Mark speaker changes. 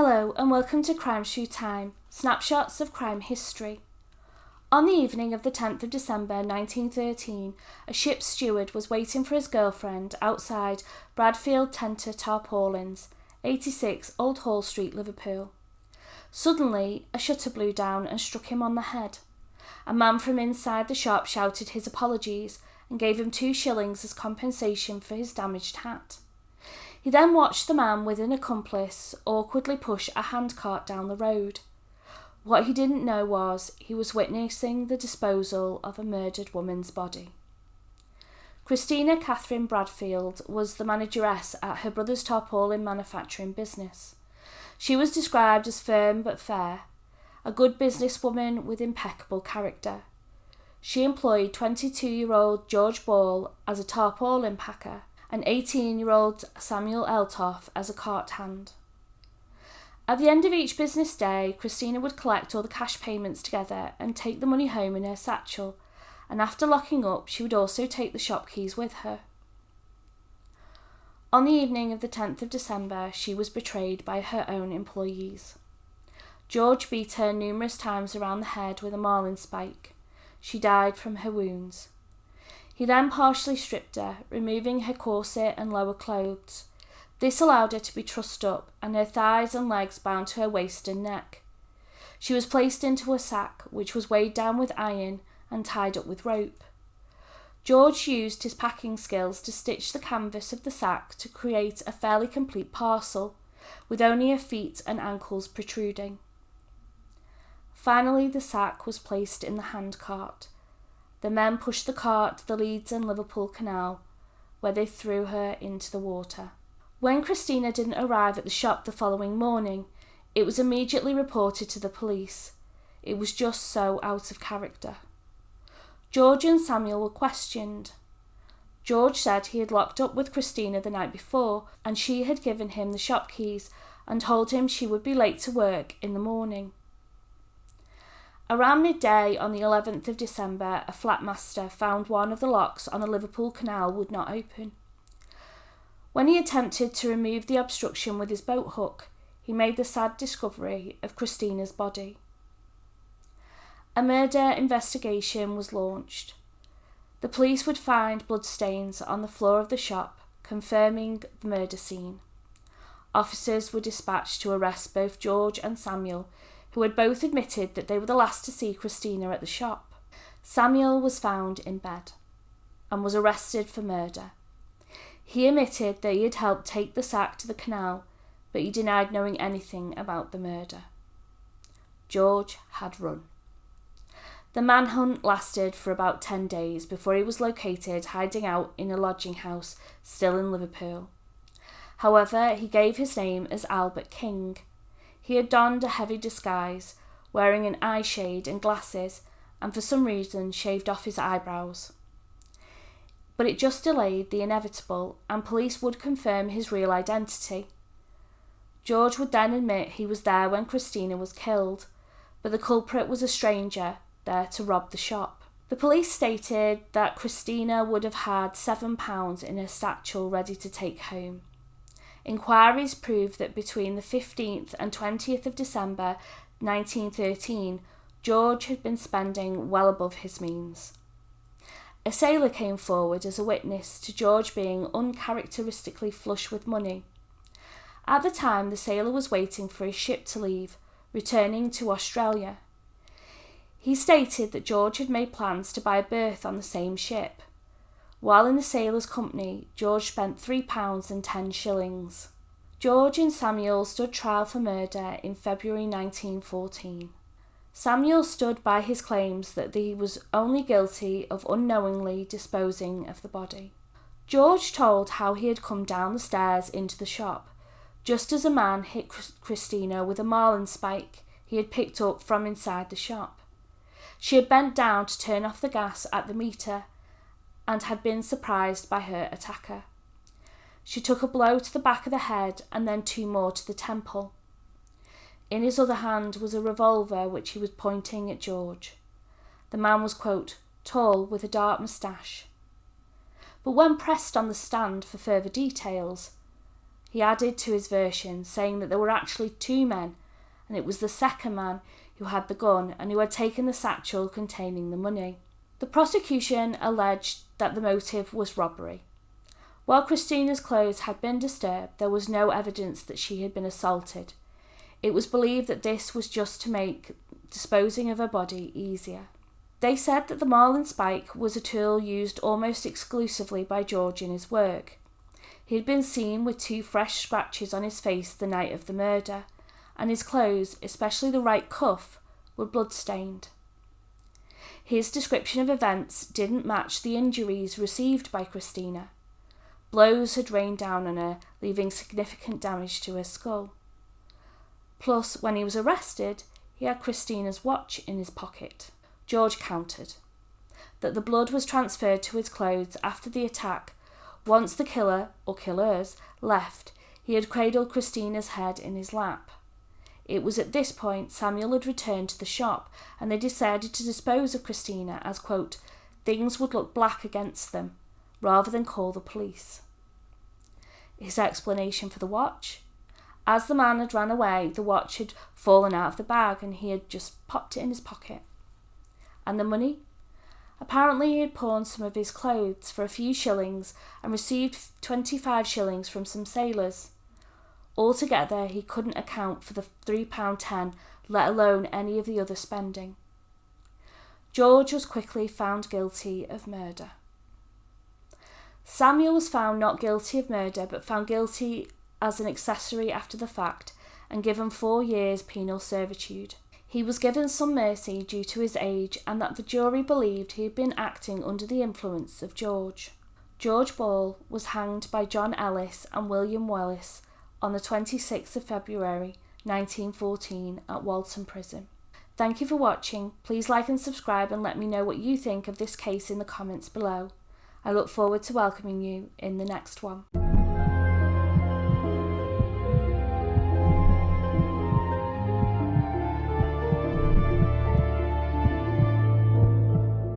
Speaker 1: Hello and welcome to Crime Through Time, snapshots of crime history. On the evening of the 10th of December 1913, a ship's steward was waiting for his girlfriend outside Bradfield Tenter Tarpaulins, 86 Old Hall Street, Liverpool. Suddenly, a shutter blew down and struck him on the head. A man from inside the shop shouted his apologies and gave him 2 shillings as compensation for his damaged hat. He then watched the man with an accomplice awkwardly push a handcart down the road. What he didn't know was he was witnessing the disposal of a murdered woman's body. Christina Catherine Bradfield was the manageress at her brother's tarpaulin manufacturing business. She was described as firm but fair, a good businesswoman with impeccable character. She employed 22-year-old George Ball as a tarpaulin packer and 18-year-old Samuel Eltoff as a cart hand. At the end of each business day, Christina would collect all the cash payments together and take the money home in her satchel, and after locking up, she would also take the shop keys with her. On the evening of the 10th of December, she was betrayed by her own employees. George beat her numerous times around the head with a marlin spike. She died from her wounds. He then partially stripped her, removing her corset and lower clothes. This allowed her to be trussed up and her thighs and legs bound to her waist and neck. She was placed into a sack, which was weighed down with iron and tied up with rope. George used his packing skills to stitch the canvas of the sack to create a fairly complete parcel, with only her feet and ankles protruding. Finally, the sack was placed in the handcart. The men pushed the cart to the Leeds and Liverpool Canal, where they threw her into the water. When Christina didn't arrive at the shop the following morning, it was immediately reported to the police. It was just so out of character. George and Samuel were questioned. George said he had locked up with Christina the night before, and she had given him the shop keys and told him she would be late to work in the morning. Around midday on the 11th of December, a flatmaster found one of the locks on the Liverpool Canal would not open. When he attempted to remove the obstruction with his boat hook, he made the sad discovery of Christina's body. A murder investigation was launched. The police would find bloodstains on the floor of the shop, confirming the murder scene. Officers were dispatched to arrest both George and Samuel, who had both admitted that they were the last to see Christina at the shop. Samuel was found in bed and was arrested for murder. He admitted that he had helped take the sack to the canal, but he denied knowing anything about the murder. George had run. The manhunt lasted for about 10 days before he was located hiding out in a lodging house still in Liverpool. However, he gave his name as Albert King. He had donned a heavy disguise, wearing an eye shade and glasses, and for some reason shaved off his eyebrows. But it just delayed the inevitable, and police would confirm his real identity. George would then admit he was there when Christina was killed, but the culprit was a stranger there to rob the shop. The police stated that Christina would have had £7 in her satchel ready to take home. Inquiries proved that between the 15th and 20th of December 1913, George had been spending well above his means. A sailor came forward as a witness to George being uncharacteristically flush with money. At the time, the sailor was waiting for his ship to leave, returning to Australia. He stated that George had made plans to buy a berth on the same ship. While in the sailor's company, George spent £3 and 10 shillings. George and Samuel stood trial for murder in February 1914. Samuel stood by his claims that he was only guilty of unknowingly disposing of the body. George told how he had come down the stairs into the shop, just as a man hit Christina with a marlin spike he had picked up from inside the shop. She had bent down to turn off the gas at the meter and had been surprised by her attacker. She took a blow to the back of the head and then 2 more to the temple. In his other hand was a revolver which he was pointing at George. The man was, quote, tall with a dark moustache. But when pressed on the stand for further details, He added to his version, saying that there were actually 2 men, and it was the second man who had the gun and who had taken the satchel containing the money. The prosecution alleged that the motive was robbery. While Christina's clothes had been disturbed, there was no evidence that she had been assaulted. It was believed that this was just to make disposing of her body easier. They said that the marlin spike was a tool used almost exclusively by George in his work. He had been seen with 2 fresh scratches on his face the night of the murder, and his clothes, especially the right cuff, were blood-stained. His description of events didn't match the injuries received by Christina. Blows had rained down on her, leaving significant damage to her skull. Plus, when he was arrested, he had Christina's watch in his pocket. George countered that the blood was transferred to his clothes after the attack. Once the killer, or killers, left, he had cradled Christina's head in his lap. It was at this point Samuel had returned to the shop, and they decided to dispose of Christina as, quote, things would look black against them, rather than call the police. His explanation for the watch? As the man had ran away, the watch had fallen out of the bag and he had just popped it in his pocket. And the money? Apparently he had pawned some of his clothes for a few shillings and received 25 shillings from some sailors. Altogether, he couldn't account for the £3.10, let alone any of the other spending. George was quickly found guilty of murder. Samuel was found not guilty of murder, but found guilty as an accessory after the fact and given 4 years penal servitude. He was given some mercy due to his age and that the jury believed he had been acting under the influence of George. George Ball was hanged by John Ellis and William Wallace on the 26th of February 1914 at Walton Prison. Thank you for watching. Please like and subscribe and let me know what you think of this case in the comments below. I look forward to welcoming you in the next one.